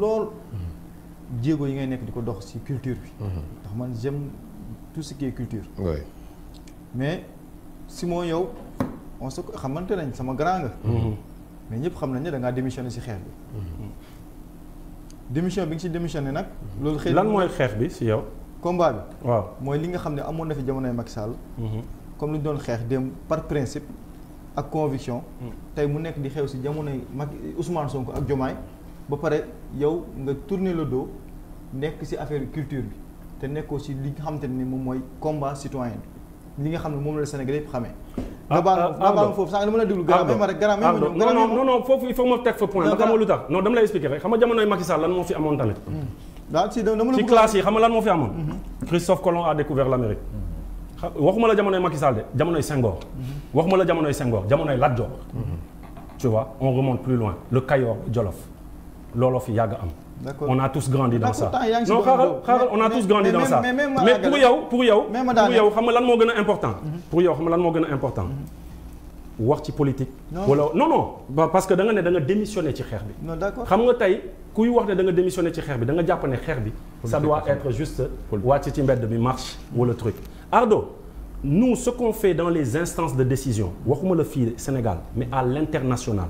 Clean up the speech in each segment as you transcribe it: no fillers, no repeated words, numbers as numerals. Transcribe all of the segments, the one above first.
lool jéego yi ngay nekk di ko dox ci culture bi. ndax man j'aime tout ce qui est culture. oui. mais Simon yow on se xamante nañ sama grand nga. mais ñëpp xam nañ ne da ngaa démissionné ci xeex bi. démission bi nga ci démissionné nag. loolu xëy lan mooy xeex bi ci yow. combat bi. waaw mooy li nga xam ne amoon na fi jamonoy Macky Sall. comme lu ñu doon xeex dem par principe ak conviction. tey mu nekk di xew ci jamonoy Ousmane Sonko ak Diomaye ba pare yow nga tourner le dos nekk ci affaire culture bi te nekkoo ci li nga xamante ne moom mooy combat citoyen bi li nga xam ne moom la Sénégal yëpp xamee. nga baal foofu sànq dama la déglu. non foofu il faut ma teg fa point. xam nga lu tax non dama lay expliquer rek xam nga jamonoy Macky Sall lan moo fi amoon tamit. daal ci classe yi xam nga lan moo fi amoon. Christophe Colomb a découvert l'Amérique. waxuma la jamonoy Macky Sall de jamonoy Senghor. waxuma la jamonoy Senghor jamonoy Lat Dior. tu vois on remonte plus loin le Kayor Jolof looloo fi yàgg am. d'accord on a tous grandi dans ça. non xaaral on a tous grandi dans ça. mais pour yow xam nga lan moo gën a important. pour yow xam nga lan moo gën a important. wax ci politique. wala non parce que da nga démissionné ci xeex bi. non d'accord xam nga tey kuy wax ne da nga démissionné ci xeex bi da nga jàpp ne xeex bi. ça doit être juste wàcc ci mbedd bi marche wala truc. Ardo nous ce qu'on fait dans les instances de décision waxuma la fii Sénégal mais à l'international.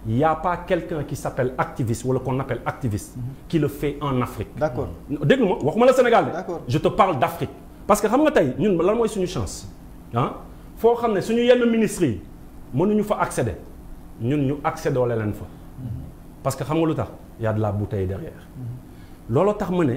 Il n'y a pas quelqu'un qui s'appelle activiste wala qu'on appelle activiste qui le fait en Afrique. D'accord. dégg nga waxuma la Sénégal de. D'accord. Je te parle d'Afrique. parce que xam nga tey ñun lan mooy suñu chance ah foo xam ne suñu yenn ministres yi mënuñu fa accéder ñun ñu accéder wala leen fa. parce que xam nga lu tax y a de la bouteille derrière. looloo tax ma ne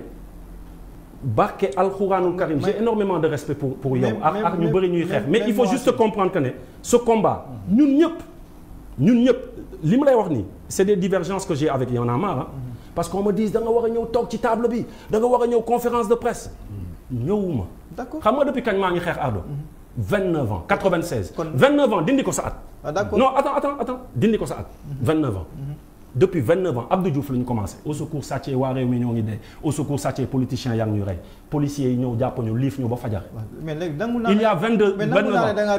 barke alxuraanul karim j'ai énormément de respect pour yow. ak ñu bëri ñuy xeex mais il faut juste comprendre que ne ce combat ñun ñëpp. li ma lay wax nii c'est des divergences que j'ai avec Y'en a marre parce qu'on me dit da nga war a ñëw toog ci table bi da nga war a ñëw conférence de presse ñëwuma. d'accord xam nga depuis kañ maa ngi xeex Ardo 29 ans 96. kon 29 ans dindi ko sa at. ah d'accord non attends dindi ko sa at. 29 ans. depuis 29 ans Abdou Diouf la ñu commencé au secours sàccee waa réew mi ñoo ngi dee au secours sàccee politiciens yaa ngi ñu rey policiers yi ñëw jàpp ñu liif ñu ba fajar. mais léegi nangu naa il y a 29 ans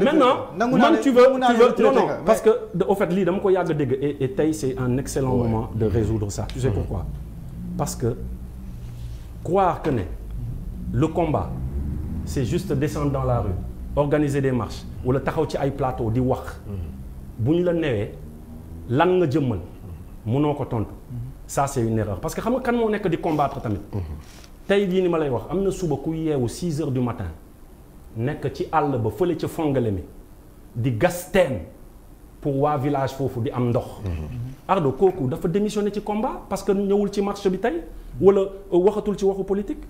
maintenant man tu veux non parce que au fait lii dama ko yàgg a dégg et tey c'est un excellent moment de résoudre ça tu sais pourquoi parce que croire que ne le combat c'est juste descendre dans la rue organiser des marches wala taxaw ci ay plateau di wax bu ñu la newee lan nga jëmmal mënoo ko tontu ça c'est une erreur parce que xam nga kan moo nekk di combattre tamit tey jii ni ma lay wax am na suba ku yeewu 6 heures du matin nekk ci àll ba fële ca fongale mi di gas teen pour waa village foofu di am ndox Ardo kooku dafa démissionné ci combat parce que ñëwul ci marche bi tey wala waxatul ci waxu politique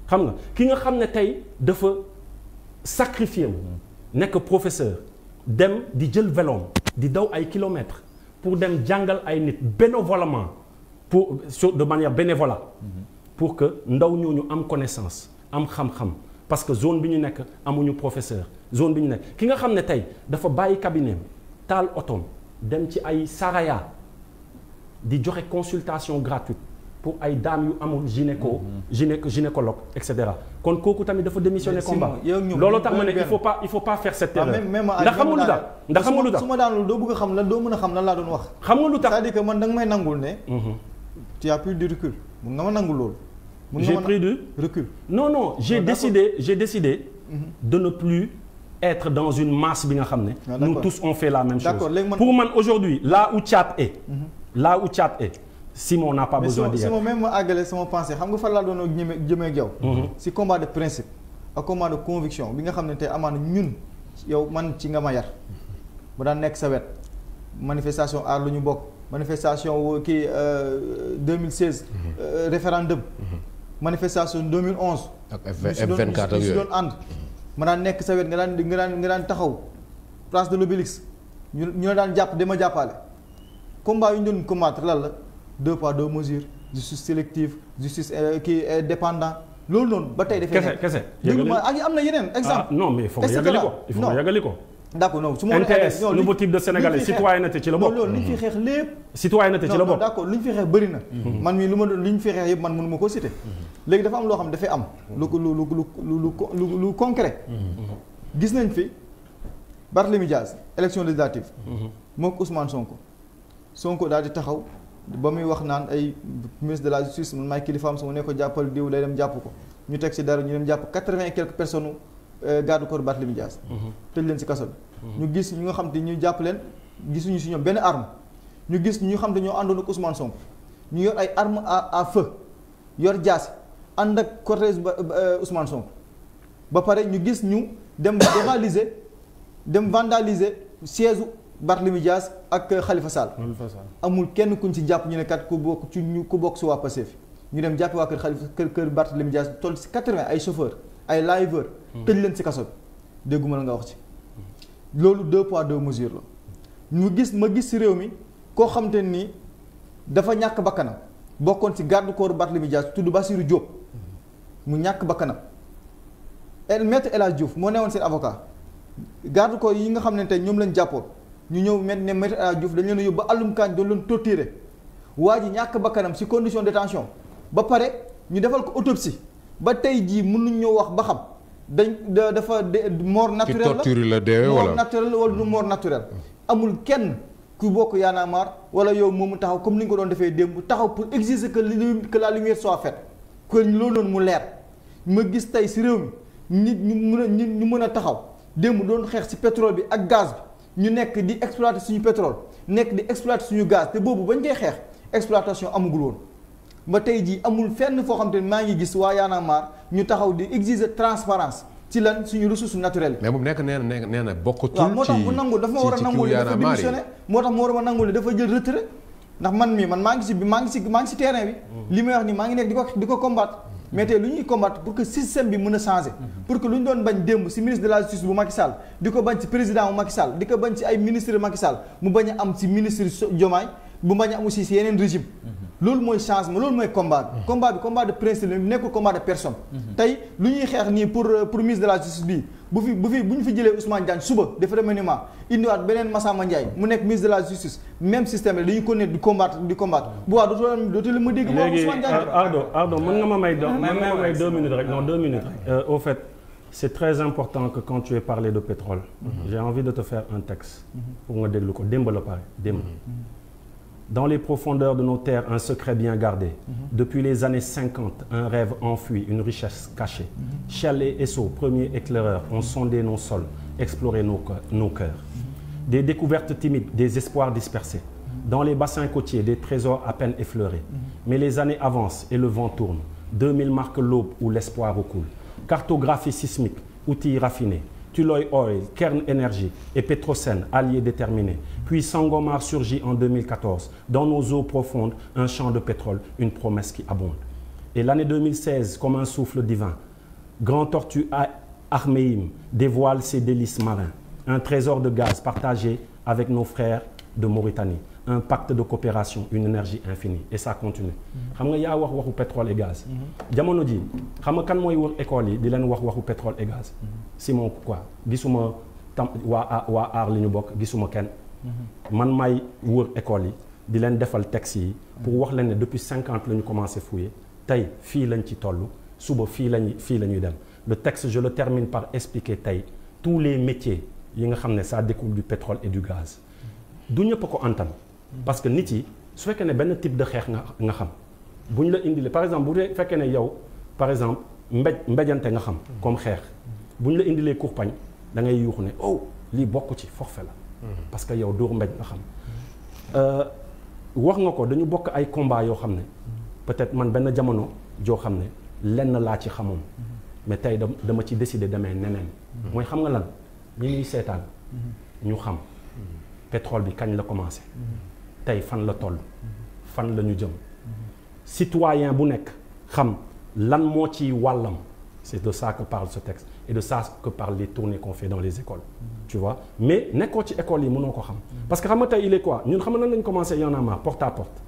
xam nga ki nga xam ne tey dafa sacrifié wu nekk professeur dem di jël véloom di daw ay kilomètres pour dem jàngal ay nit bénévolement de manière bénévolat pour que ndaw ñooñu am connaissance am xam-xam parce que zone bi ñu nekk amuñu professeur zone bi ñu nekk ki nga xam ne tey dafa bàyyi cabinet taal otoom dem ci ay saraya di joxe consultation gratuite pour ay dames yu amul gynécologue et cetera kon kooku tamit dafa démissionner combat loolu tax ma ne il faut pas faire cette erreur ndax xam nga lu tax su ma daanul doo bëgg a xam lan doo mën a xam lan laa doon wax xam nga lu tax c'est-à-dire que man da nga may nangul ne tu as pris du recul mun nga ma nangul loolu j'ai pris du recul non j'ai décidé de ne plus être dans une masse bi nga xam ne nous tous on fait la même chose pour man aujourd'hui là où Thiat est Simon n'a pas besoin d'y être. Simon même ma àggale sama pensée xam nga fan laa doon jëmee ak yow. si combat de principe ak combat de conviction bi nga xam ne tey amaana ñun yow man ci nga ma yar ba daan nekk sa wet manifestation aar lu ñu bokk manifestation kii 2016. référendum. manifestation 2011. ak F24 ak yooyu doon ànd. ma daan nekk sa wet nga daan taxaw place de l'Obélisque ñu la daan jàpp dama jàppale combat yu ñu doon combattre lan la. 2 poids 2 mesures justice sélective justice kii dépendant loolu noonu ba tey dafay kese dégg ma ak am na yeneen exemple non mais il faut nga yàggali ko d'accord non su ma NTS nouveau type de sénégalais citoyenneté ci la bokk loolu li ñu fi xeex lépp citoyenneté ci la bokk d'accord li ñu fi xeex bëri na man mii li ñu fi xeex yëpp man mënu ma ko citer léegi dafa am loo xam ne dafay am lu concret gis nañ fi Barthélémy Dias élection législative moo ko Ousmane Sonko daal di taxaw ba muy wax naan ay ministre de la justice man maay kilifaam su ma ne ko jàppal diw day dem jàpp ko ñu teg ci dara ñu dem jàpp 80 et quelques personnes garde corps Barthélémy Dias tëj leen ci kaso bi ñu gis ñu nga xam te ñu jàpp leen gisuñu si ñoom benn arme ñu gis ñu xam te ñoo àndoon ak Ousmane Sonko ñu yor ay armes à feu yor jaasi ànd ak cortège Ousmane Sonko ba pare ñu gis ñu dem vandaliser siège Barthélémy Dias ak Khalifa Sall amul kenn kuñ ci jàpp ñu ne kat ku bokk si waa Pastef ñu dem jàppi waa kër Barthélémy Dias toll si 80 ay chauffeur ay liveur tëj leen ci kaso bi dégguma la nga wax ci loolu 2 poids 2 mesures la ma gis ci réew mi koo xam te nii dafa ñàkk bakkanam bokkoon ci garde corps Barthélémy Dias tudd Bassirou Diop mu ñàkk bakkanam maître El Hadj Diouf moo newoon seen avocat garde corps yi nga xam ne tey ñoom lañ jàppoon ñu ñëw ne maître El Hadj Diouf dañ leen a yóbbu ba àllum kaañ doon leen torturer waa ji ñàkk bakkanam ci condition de détention ba pare ñu defal ko autopsie ba tey jii mënuñ ñoo wax ba xam dafa mort naturelle la torture la deewee wala mort naturelle wala du mort naturelle amul kenn ku bokk Y'en a marre wala yow moomu taxaw comme ni nga ko doon defee démb taxaw pour exiger que la lumière soit faite que loolu noonu mu leer ma gis tey ci réew mi ñu mën a taxaw démb doon xeex ci pétrole bi ak gaz bi ñu nekk di exploiter suñu pétrole nekk di exploiter suñu gaz te boobu bañ koy xeex exploitation amugul woon ba tey jii amul fenn foo xam te ne maa ngi gis waa Y'en a marre ñu taxaw di exiger transparence ci lan suñu ressources naturelles. mais moom nee na bokkutul ci moo tax mu nangu dafa ma war a nangul dafa démissionné moo tax mu war a nangul dafa jël retrait ndax man maa ngi ci terrain bi. li may wax ni maa ngi nekk di ko combattre. mais tey lu ñuy combattre pour que système bi mën a changer. pour que lu ñu doon bañ démb ci ministre de la justice bu Macky Sall di ko bañ ci président bu Macky Sall di ko bañ ci ay ministre Macky Sall mu bañ a am ci ministre Diomaye bu bañ a am aussi ci yeneen régime loolu mooy changement loolu mooy combat bi combat de principe la nekkul combat de personne tey lu ñuy xeex nii pour ministre de la justice bii bu ñu fi jëlee Ousmane Diagne suba dafa remaniement indiwaat beneen Massamba Ndiaye mu nekk ministre de la justice même système la dañuy continuer di combattre bu waa dootu la ma dégg moom Ousmane Diagne Ardo mën nga ma may 2 minutes rek non 2 minutes rek au fait c'est très important que quand tu aies parlé de pétrole j'ai envie de te faire un texte pour nga déglu ko démb la pare démb. Dans les profondeurs de nos terres, un secret bien gardé. Depuis les années 50, un rêve enfoui, une richesse cachée. Shell et Esso, premiers éclaireurs, ont sondé nos sols, exploré nos cœurs. Des découvertes timides, des espoirs dispersés. Dans les bassins côtiers, des trésors à peine effleurés. Mais les années avancent et le vent tourne. 2000 marque l'aube où l'espoir recoule. Cartographie sismique, outils raffinés. Tullow Oil, Kern Energy et Petrosen, alliés déterminés. Puis Sangomar surgit en 2014. Dans nos eaux profondes, un champ de pétrole, une promesse qui abonde. Et l'année 2016, comme un souffle divin, Grand Tortue Armeim dévoile ses délices marins. Un trésor de gaz partagé avec nos frères de Mauritanie. Un pacte de coopération, une énergie infinie. Et ça continue. Xam nga yaa wax waxu pétrole et gaz. jamono ji xam nga kan mooy wër école yi di leen wax waxu pétrole et gaz. Simon quoi gisuma tam waa aar li ñu bokk gisuma kenn. man may wër école yi di leen defal texte yi pour wax leen ne depuis 50 la ñu commencé fouiller tey fii lañ ci toll suba fii la ñuy dem. Le texte je le termine par expliquer tey tous les métiers yi nga xam ne ça découle du pétrole et du gaz. du ñëpp a ko antan. parce que nit yi su fekkee ne benn type de xeex nga xam bu ñu la indilee par exemple bu dee fekkee ne yow par exemple mbéjante nga xam comme xeex bu ñu la indilee kurpañ da ngay yuuxu ne oh lii bokk ci forfait la parce que yow dóor mbéj nga xam wax nga ko dañu bokk ay combat yoo xam ne peut-être man benn jamono joo xam ne lenn laa ci xamoon mais tey dama ci décider demee neneen mooy xam nga lan ñi ñuy seetaan ñu xam pétrole bi kañ la commencé tey fan la toll fan la ñu jëm citoyen bu nekk xam lan moo ci wàllam c'est de ça que parle ce texte et de ça que parlent les tournées qu'on fait dans les écoles tu vois mais nekkoo ci école yi mënoo ko xam parce que xam nga tey il est quoi ñun xam nga nan lañ commencé Y'en a marre porte à porte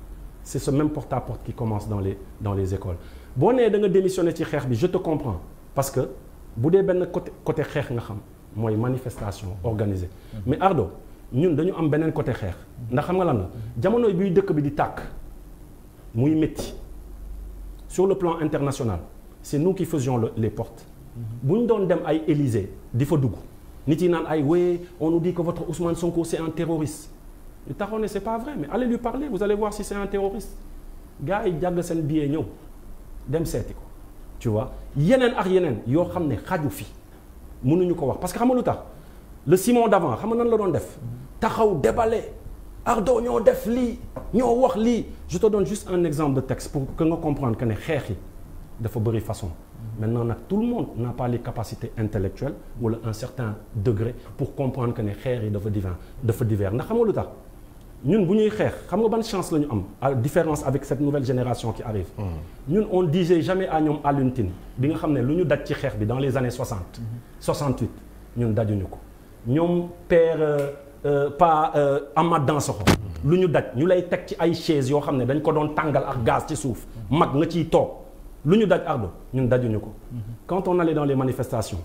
c'est ce même porte à porte qui commence dans les écoles boo nee da nga démissionné ci xeex bi je te comprends parce que bu dee benn côté xeex nga xam mooy manifestation organisée mais Ardo ñun dañu am beneen côté xeex ndax xam nga lan la jamono biy dëkk bi di tàkk muy métti sur le plan international c'est nous qui faisions les portes bu ñu doon dem ay Élysée di fa dugg nit yi naan ay oui on nous dit que votre Ousmane Sonko c'est un terroriste ñu taxaw ne c'est pas vrai mais allez lui parler vous allez voir si c'est un terroriste gars yi jàgg seen billet ñëw dem seeti ko tu vois yeneen ak yeneen yoo xam ne xaju fi mënuñu ko wax parce que xam nga lu tax le Simon d'avant xam nga nan la doon def taxaw déballer Ardo ñoo def lii ñoo wax lii je te donne juste un exemple de texte pour que nga comprendre que ne xeex yi dafa bëri façon maintenant nag tout le monde n'a pas les capacités intellectuelles wala un certain degré pour comprendre que ne xeex yi dafa divers ndax xam nga lu tax ñun bu ñuy xeex xam nga ban chance la ñu am à différence avec cette nouvelle génération qui arrive ñun on disait jamais à ñoom Alioune Tine bi nga xam ne lu ñu daj ci xeex bi dans les années 60 68 ñun dajuñu ko ñoom père pas Amath Dansokho lu ñu daj ñu lay teg ci ay chaises yoo xam ne dañ ko doon tàngal ak gaz ci suuf mag nga ciy toog lu ñu daj Ardo ñun dajuñu ko quand on allait dans les manifestations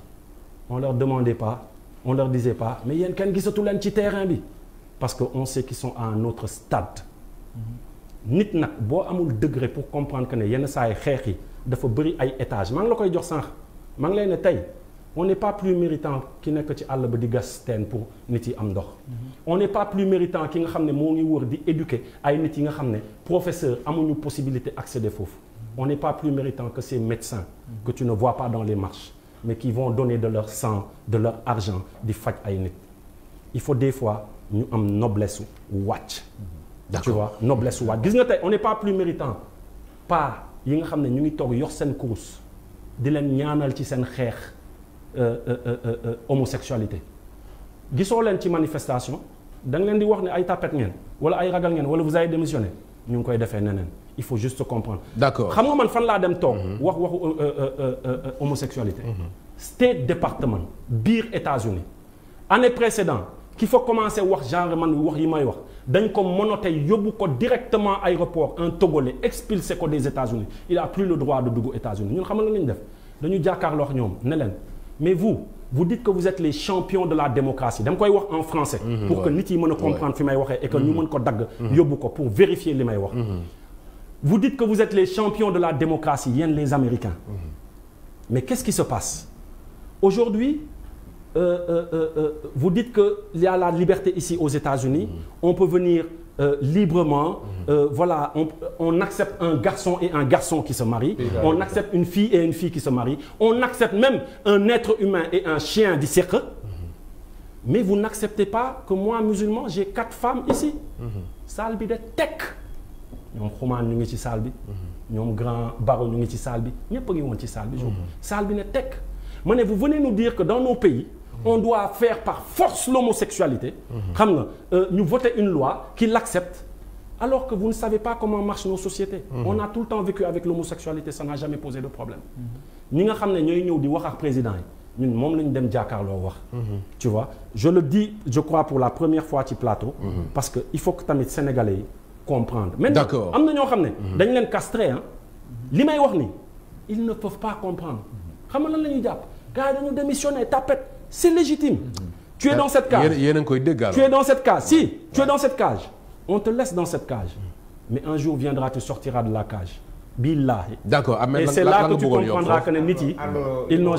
on leur demandait pas on leur disait pas mais yéen kenn gisatu leen ci terrain bi parce que on sait qu'ils sont à un autre stade nit nag boo amul degré pour comprendre que ne yenn saa yi xeex yi dafa bëri ay étages maa ngi la koy jox sànq maa ngi lay ne tey on n'est pas plus méritant ki nekk ci àll ba di gas teen pour nit yi am ndox on n'est pas plus méritant ki nga xam ne moo ngi wër di éduquer ay nit yi nga xam ne professeur amuñu possibilité accéder foofu on n'est pas plus méritant que ces médecins que tu ne vois pas dans les marches mais qui vont donner de leur sang de leur argent di faj ay nit il faut des fois ñu am noblesse wàcc tu vois noblesse wàcc gis nga tey on n'est pas plus méritant pas yi nga xam ne ñu ngi toog yox seen course di leen ñaanal ci seen xeex homosexualité gisoo leen ci manifestation da nga leen di wax ne ay tapet ngeen wala ay ragal ngeen wala vous avez démissionné ñu ngi koy defee neneen il faut juste comprendre. D'accord xam nga man fan laa dem toog. wax waxu homosexualité. State Department biir États-Unis année précédente ki fa commencé wax genre man wax yi may wax dañ ko monoté yóbbu ko directement aéroport un Togolais expulsé ko des États-Unis il a plus le droit de dugg États-Unis ñun xam nga lañu def dañu jàkkaarloo ak ñoom ne leen mais vous dites que vous êtes les champions de la démocratie dama koy wax en français. pour que nit yi mën a comprendre fi may waxee et que ñu mën ko dagg. yóbbu ko pour vérifier li may wax. Vous dites que vous êtes les champions de la démocratie, yéen les Américains. Mais qu'est-ce qui se passe? Aujourd'hui, vous dites qu'il y a la liberté ici aux États-Unis, on peut venir librement, voilà, on accepte un garçon et un garçon qui se marient, on accepte une fille et une fille qui se marient, on accepte même un être humain et un chien du cercle, mais vous n'acceptez pas que moi, musulman, j'ai 4 femmes ici. Salle bi de tech. ñoom xumaan ñu ngi ci salle bi ñoom grand Baro ñu ngi ci salle bi ñëpp a ngi woon ci salle bi salle bi ne tekk ma ne vous venez nous dire que dans nos pays on doit faire par force l'homosexualité xam nga ñu voter une loi qui l'accepte alors que vous ne savez pas comment marchent nos sociétés on a tout le temps vécu avec l'homosexualité ça n'a jamais posé de problème ñi nga xam ne ñooy ñëw di wax ak président yi ñun moom la ñu dem jàkkaarloo wax tu vois je le dis je crois pour la première fois ci plateau parce que il faut que tamit sénégalais yi comprendre maintenant am na ñoo xam ne dañ leen castré ah li may wax ni ils ne peuvent pas comprendre xam nga lan la ñuy jàpp gars yi dañu démissionné tapet c'est légitime tu es dans cette cage yéen a ngi koy dégg tu es dans cette cage si tu es dans cette cage on te laisse dans cette cage mais un jour viendra tu sortiras de la cage billahi d'accord et c'est là que tu comprendras que ne nit yi ils n'ont